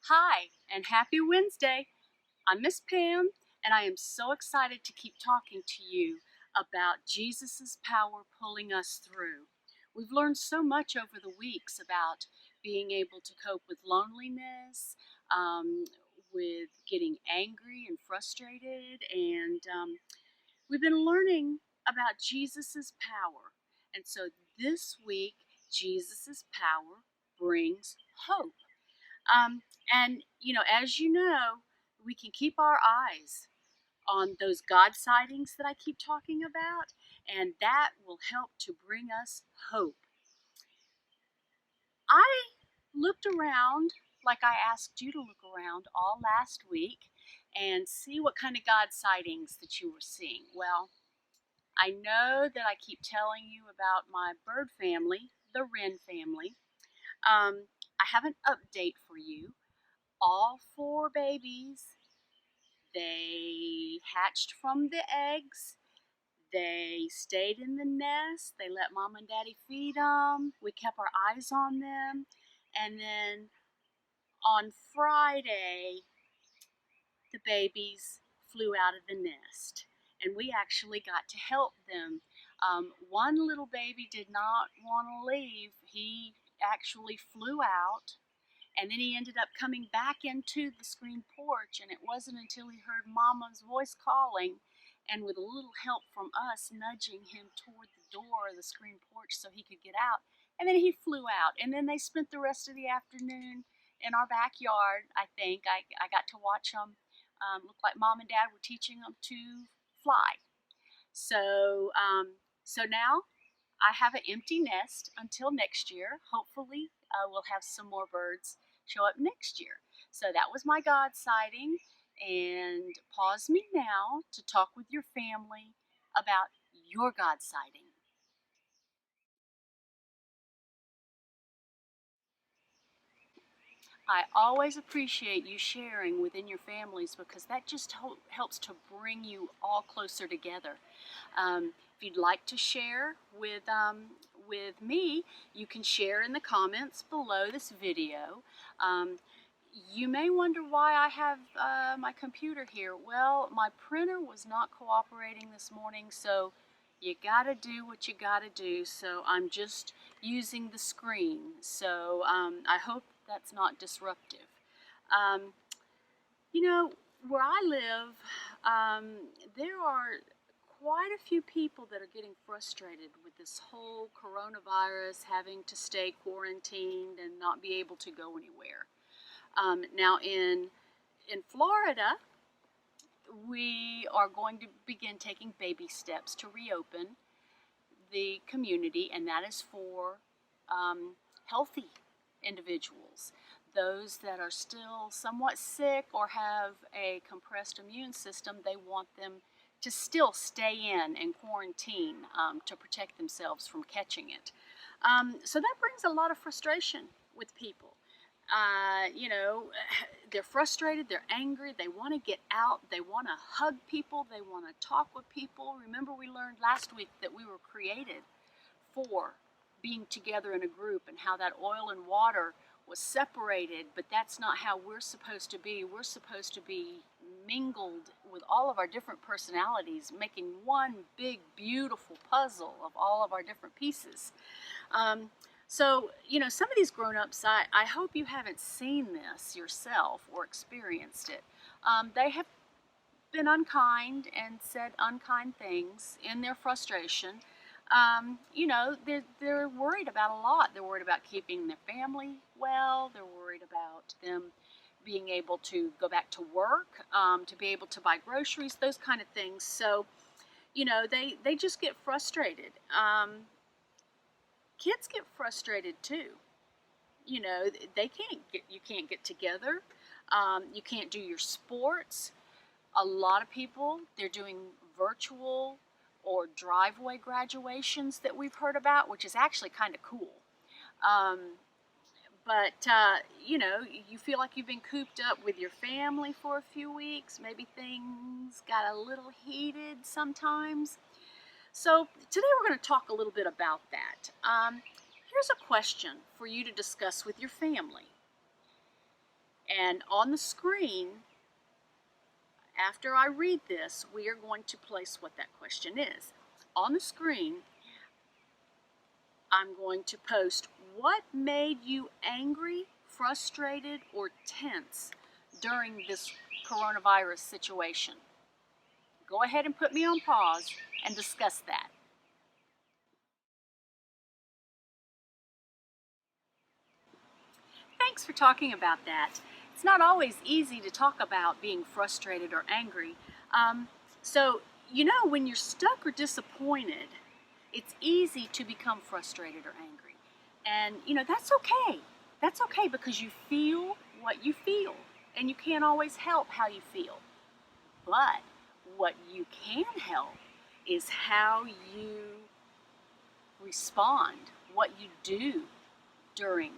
Hi, and happy Wednesday. I'm Miss Pam, and I am so excited to keep talking to you about Jesus' power pulling us through. We've learned so much over the weeks about being able to cope with loneliness, um, with getting angry and frustrated, and we've been learning about Jesus' power. And so this week, Jesus' power brings hope. Um, as you know, we can keep our eyes on those God sightings that I keep talking about, and that will help to bring us hope. I looked around like I asked you to look around all last week and see what kind of God sightings that you were seeing. Well, I know that I keep telling you about my bird family, the wren family. I have an update for you. All four babies, they hatched from the eggs. They stayed in the nest. They let mom and daddy feed them. We kept our eyes on them. And then on Friday, the babies flew out of the nest. And we actually got to help them. One little baby did not want to leave. He actually flew out. And then he ended up coming back into the screen porch, and it wasn't until he heard Mama's voice calling, and with a little help from us nudging him toward the door of the screen porch so he could get out, and then he flew out. And then they spent the rest of the afternoon in our backyard, I think. I got to watch them. Looked like Mom and Dad were teaching them to fly. So now I have an empty nest until next year. Hopefully, we'll have some more birds show up next year. So that was my God sighting. And pause me now to talk with your family about your God sighting. I always appreciate you sharing within your families because that just helps to bring you all closer together. If you'd like to share with me, you can share in the comments below this video. Um, you may wonder why I have my computer here. Well, my printer was not cooperating this morning, so you gotta do what you gotta do. So I'm just using the screen. So I hope that's not disruptive. Um, you know, where I live, there are quite a few people that are getting frustrated with this whole coronavirus, having to stay quarantined and not be able to go anywhere. Now in Florida, we are going to begin taking baby steps to reopen the community, and that is for healthy individuals. Those that are still somewhat sick or have a compressed immune system, they want them to still stay in and quarantine to protect themselves from catching it. So that brings a lot of frustration with people. You know, they're frustrated, they're angry, they want to get out, they want to hug people, they want to talk with people. Remember, we learned last week that we were created for being together in a group and how that oil and water was separated, but that's not how we're supposed to be. We're supposed to be mingled with all of our different personalities, making one big, beautiful puzzle of all of our different pieces. Some of these grown-ups, I hope you haven't seen this yourself or experienced it. They have been unkind and said unkind things in their frustration. They're worried about a lot. They're worried about keeping their family well. They're worried about them being able to go back to work, to be able to buy groceries, those kind of things. So, they just get frustrated. Kids get frustrated too. You can't get together. You can't do your sports. A lot of people, they're doing virtual or driveway graduations that we've heard about, which is actually kind of cool. Um, but you feel like you've been cooped up with your family for a few weeks. Maybe things got a little heated sometimes. So today we're going to talk a little bit about that. Here's a question for you to discuss with your family. And on the screen, after I read this, we are going to place what that question is. On the screen, I'm going to post what made you angry, frustrated, or tense during this coronavirus situation. Go ahead and put me on pause and discuss that. Thanks for talking about that. It's not always easy to talk about being frustrated or angry. So, when you're stuck or disappointed, it's easy to become frustrated or angry. And, that's okay. That's okay because you feel what you feel, and you can't always help how you feel. But what you can help is how you respond, what you do during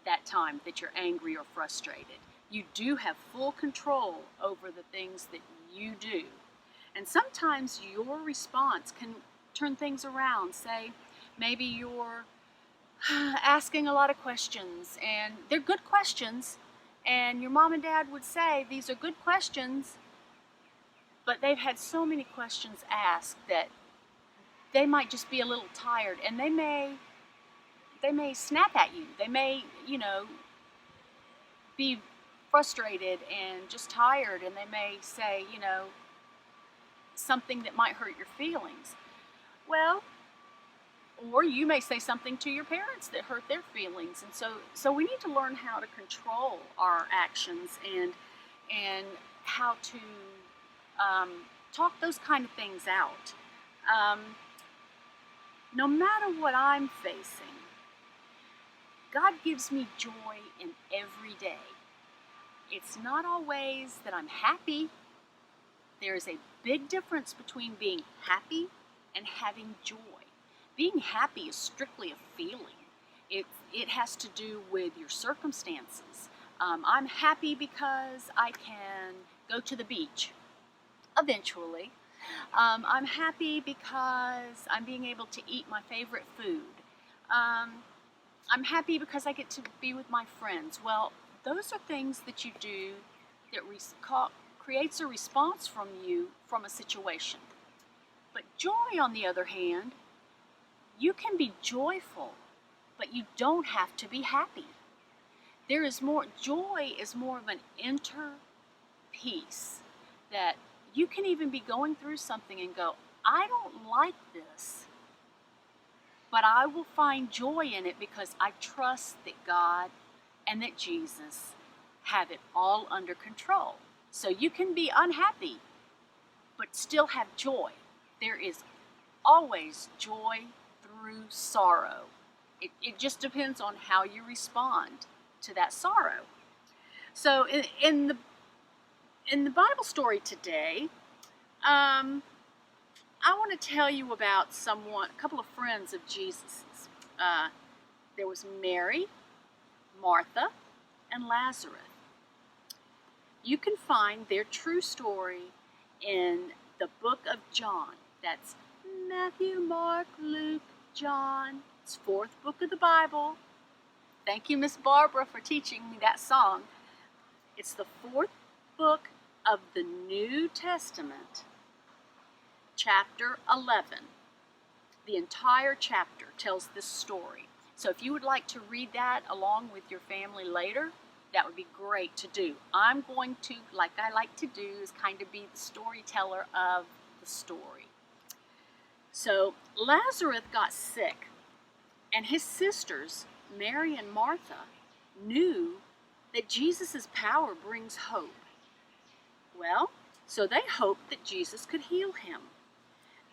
that time that you're angry or frustrated. You do have full control over the things that you do. And sometimes your response can turn things around. Say, maybe you're asking a lot of questions, and they're good questions, and your mom and dad would say, these are good questions, but they've had so many questions asked that they might just be a little tired, and they may snap at you. They may, be frustrated and just tired, and they may say, something that might hurt your feelings. Well, or you may say something to your parents that hurt their feelings, and so we need to learn how to control our actions and how to talk those kind of things out. No matter what I'm facing, God gives me joy in every day. It's not always that I'm happy. There is a big difference between being happy and having joy. Being happy is strictly a feeling. It has to do with your circumstances. I'm happy because I can go to the beach eventually. I'm happy because I'm being able to eat my favorite food. I'm happy because I get to be with my friends. Well, those are things that you do that creates a response from you from a situation. But joy, on the other hand, you can be joyful, but you don't have to be happy. Joy is more of an inner peace, that you can even be going through something and go, I don't like this, but I will find joy in it because I trust that God and that Jesus have it all under control. So you can be unhappy, but still have joy. There is always joy through sorrow. It just depends on how you respond to that sorrow. So in the Bible story today, I want to tell you about a couple of friends of Jesus's. There was Mary, Martha, and Lazarus. You can find their true story in the book of John. That's Matthew, Mark, Luke, John. It's fourth book of the Bible. Thank you, Miss Barbara, for teaching me that song. It's the fourth book of the New Testament, chapter 11. The entire chapter tells this story. So if you would like to read that along with your family later, that would be great to do. I'm going to, like I like to do, is kind of be the storyteller of the story. So Lazarus got sick, and his sisters, Mary and Martha, knew that Jesus' power brings hope. Well, so they hoped that Jesus could heal him.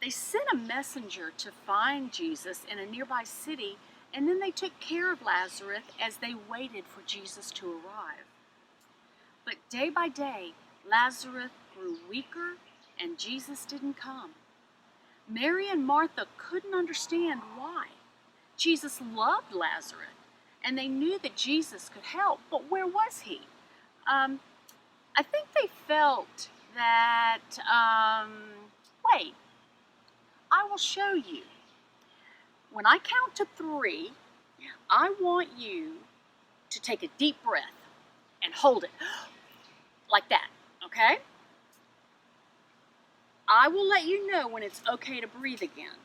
They sent a messenger to find Jesus in a nearby city, and then they took care of Lazarus as they waited for Jesus to arrive. But day by day, Lazarus grew weaker, and Jesus didn't come. Mary and Martha couldn't understand why. Jesus loved Lazarus, and they knew that Jesus could help, but where was he? I think they felt that, wait, I will show you. When I count to 3, I want you to take a deep breath and hold it like that, okay? I will let you know when it's okay to breathe again.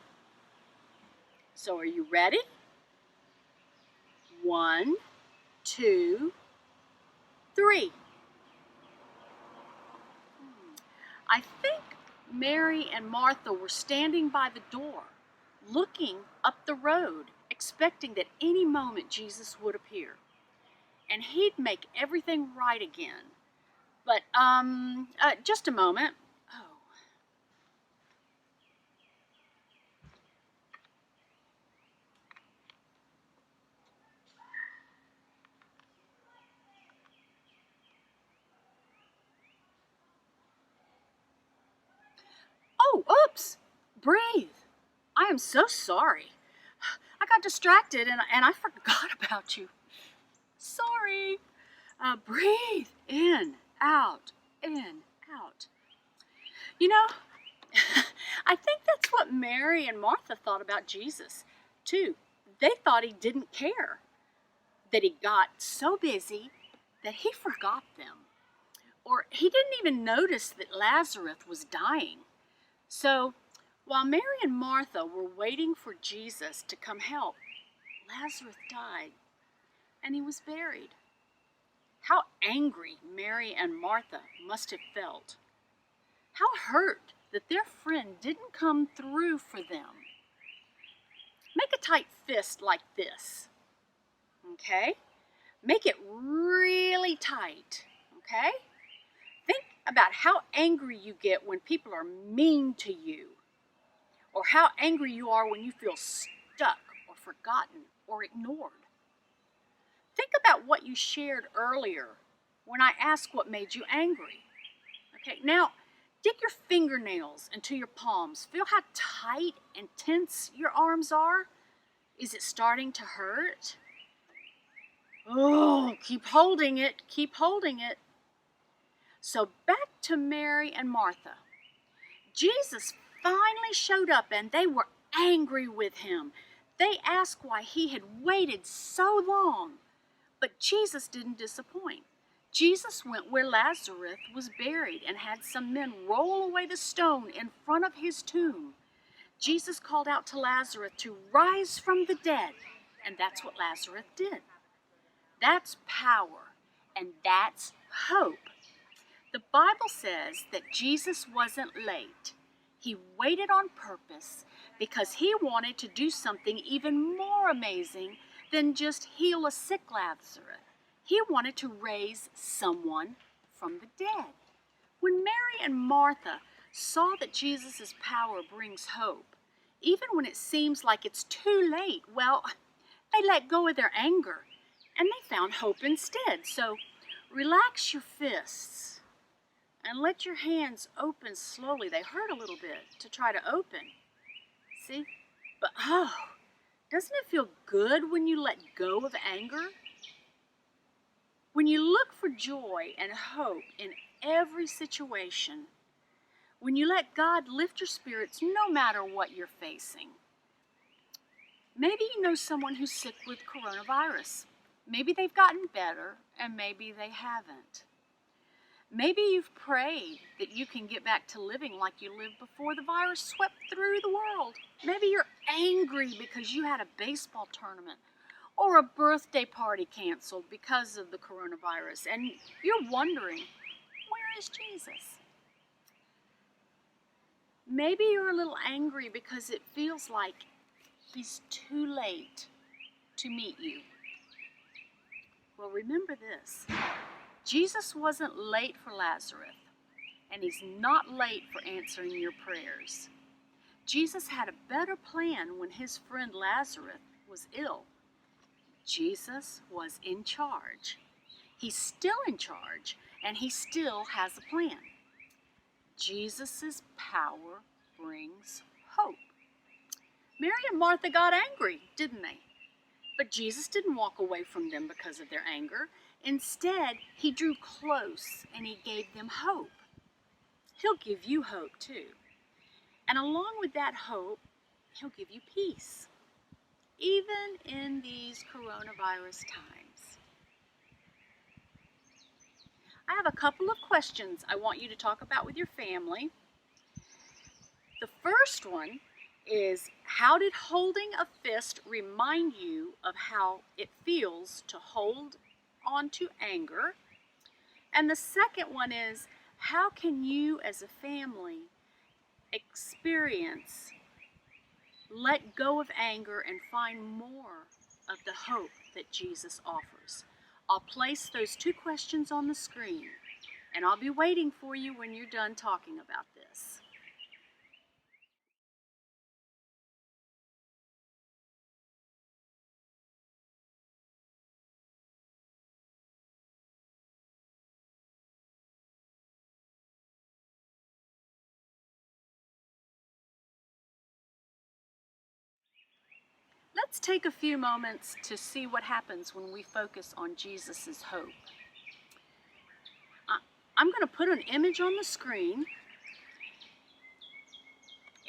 So are you ready? 1, 2, 3. I think Mary and Martha were standing by the door, looking up the road, expecting that any moment Jesus would appear. And he'd make everything right again. But, just a moment. Oh, oops! Breathe. I am so sorry. I got distracted and I forgot about you. Sorry. Breathe in, out, in, out. You know, I think that's what Mary and Martha thought about Jesus, too. They thought he didn't care, that he got so busy that he forgot them, or he didn't even notice that Lazarus was dying. So while Mary and Martha were waiting for Jesus to come help, Lazarus died, and he was buried. How angry Mary and Martha must have felt. How hurt that their friend didn't come through for them. Make a tight fist like this, okay? Make it really tight, okay? Think about how angry you get when people are mean to you, or how angry you are when you feel stuck or forgotten or ignored. Think about what you shared earlier when I asked what made you angry. Okay, now dig your fingernails into your palms. Feel how tight and tense your arms are. Is it starting to hurt? Oh, keep holding it, keep holding it. So back to Mary and Martha. Jesus finally showed up and they were angry with him. They asked why he had waited so long. But Jesus didn't disappoint. Jesus went where Lazarus was buried and had some men roll away the stone in front of his tomb. Jesus called out to Lazarus to rise from the dead, and that's what Lazarus did. That's power, and that's hope. The Bible says that Jesus wasn't late. He waited on purpose because he wanted to do something even more amazing than just heal a sick Lazarus. He wanted to raise someone from the dead. When Mary and Martha saw that Jesus' power brings hope, even when it seems like it's too late, well, they let go of their anger and they found hope instead. So relax your fists and let your hands open slowly. They hurt a little bit to try to open. See? But doesn't it feel good when you let go of anger? When you look for joy and hope in every situation, when you let God lift your spirits no matter what you're facing. Maybe you know someone who's sick with coronavirus. Maybe they've gotten better and maybe they haven't. Maybe you've prayed that you can get back to living like you lived before the virus swept through the world. Maybe you're angry because you had a baseball tournament or a birthday party canceled because of the coronavirus, and you're wondering, where is Jesus? Maybe you're a little angry because it feels like he's too late to meet you. Well, remember this. Jesus wasn't late for Lazarus, and he's not late for answering your prayers. Jesus had a better plan when his friend Lazarus was ill. Jesus was in charge. He's still in charge, and he still has a plan. Jesus' power brings hope. Mary and Martha got angry, didn't they? But Jesus didn't walk away from them because of their anger. Instead, he drew close and he gave them hope. He'll give you hope too. And along with that hope, he'll give you peace, even in these coronavirus times. I have a couple of questions I want you to talk about with your family. The first one is, how did holding a fist remind you of how it feels to hold on to anger? And the second one is, how can you as a family experience, let go of anger and find more of the hope that Jesus offers? I'll place those two questions on the screen, and I'll be waiting for you when you're done talking about this. Let's take a few moments to see what happens when we focus on Jesus' hope. I'm going to put an image on the screen,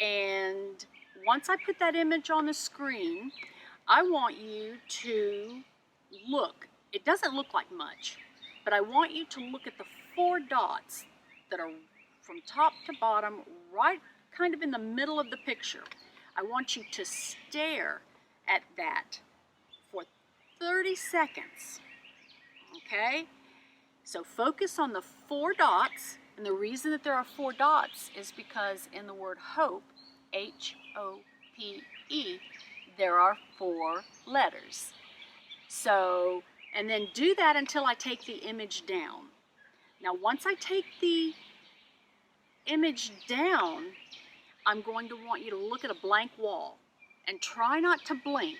and once I put that image on the screen, I want you to look. It doesn't look like much, but I want you to look at the 4 dots that are from top to bottom, right kind of in the middle of the picture. I want you to stare at that for 30 seconds, okay? So focus on the 4 dots, and the reason that there are 4 dots is because in the word hope, H-O-P-E, there are 4 letters. So, and then do that until I take the image down. Now once I take the image down, I'm going to want you to look at a blank wall and try not to blink,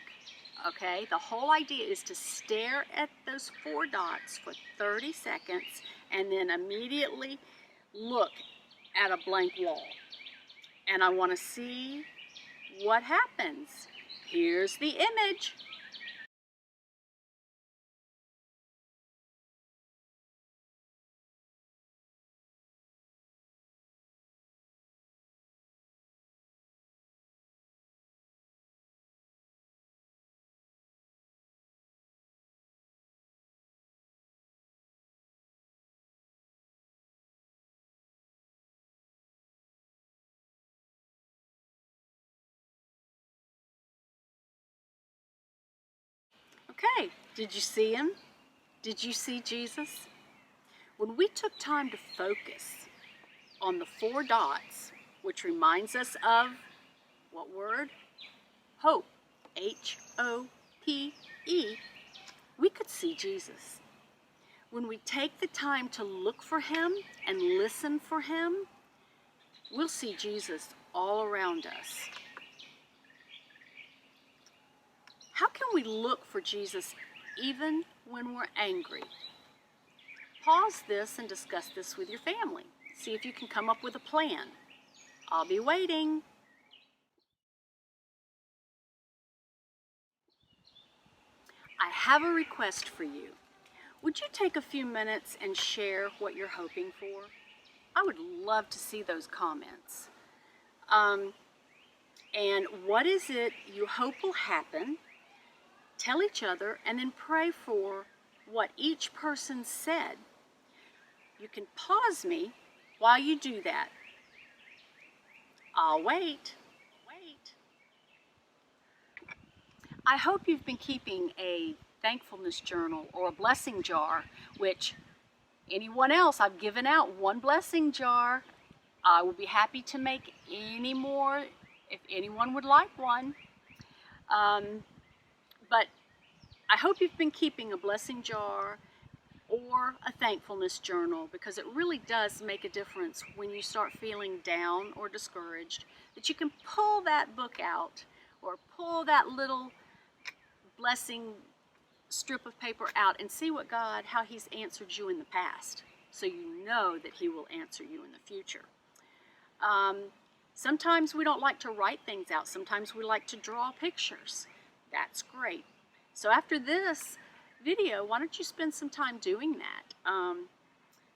okay? The whole idea is to stare at those 4 dots for 30 seconds and then immediately look at a blank wall. And I want to see what happens. Here's the image. Okay, did you see him? Did you see Jesus? When we took time to focus on the 4 dots, which reminds us of what word? Hope, H-O-P-E, we could see Jesus. When we take the time to look for him and listen for him, we'll see Jesus all around us. How can we look for Jesus even when we're angry? Pause this and discuss this with your family. See if you can come up with a plan. I'll be waiting. I have a request for you. Would you take a few minutes and share what you're hoping for? I would love to see those comments. And what is it you hope will happen? Tell each other and then pray for what each person said. You can pause me while you do that. I'll wait. I hope you've been keeping a thankfulness journal or a blessing jar, which anyone else, I've given out 1 blessing jar. I would be happy to make any more if anyone would like one. But I hope you've been keeping a blessing jar or a thankfulness journal, because it really does make a difference when you start feeling down or discouraged, that you can pull that book out or pull that little blessing strip of paper out and see what God, how he's answered you in the past, so you know that he will answer you in the future. Sometimes we don't like to write things out. Sometimes we like to draw pictures. That's great. So after this video, why don't you spend some time doing that?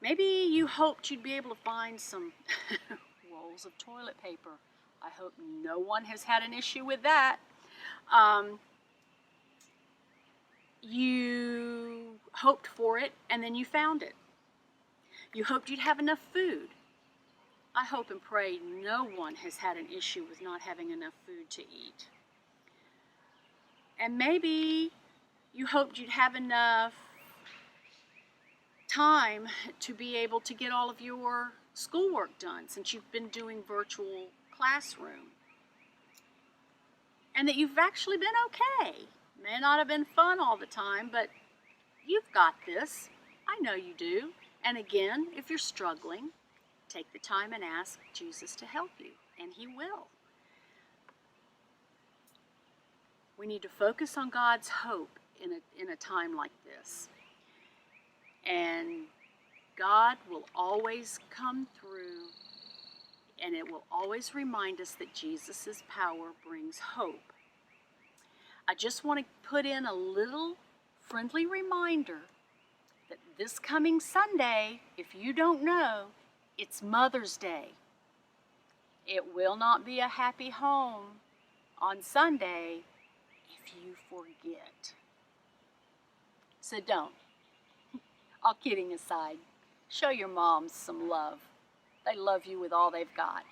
Maybe you hoped you'd be able to find some rolls of toilet paper. I hope no one has had an issue with that. You hoped for it and then you found it. You hoped you'd have enough food. I hope and pray no one has had an issue with not having enough food to eat. And maybe you hoped you'd have enough time to be able to get all of your schoolwork done since you've been doing virtual classroom. And that you've actually been okay. May not have been fun all the time, but you've got this. I know you do. And again, if you're struggling, take the time and ask Jesus to help you, and He will. We need to focus on God's hope in a time like this. And God will always come through, and it will always remind us that Jesus' power brings hope. I just want to put in a little friendly reminder that this coming Sunday, if you don't know, it's Mother's Day. It will not be a happy home on Sunday if you forget. So don't. All kidding aside, show your moms some love. They love you with all they've got.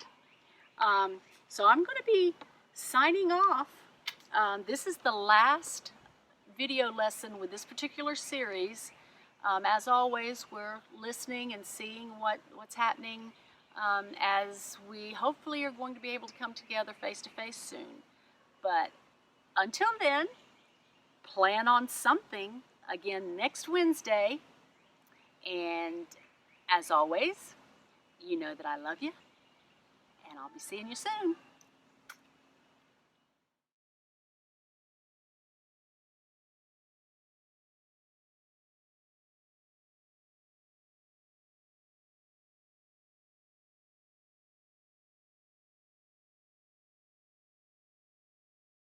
So I'm going to be signing off. This is the last video lesson with this particular series. As always, we're listening and seeing what's happening as we hopefully are going to be able to come together face-to-face soon. But until then, plan on something again next Wednesday. And as always, you know that I love you, and I'll be seeing you soon.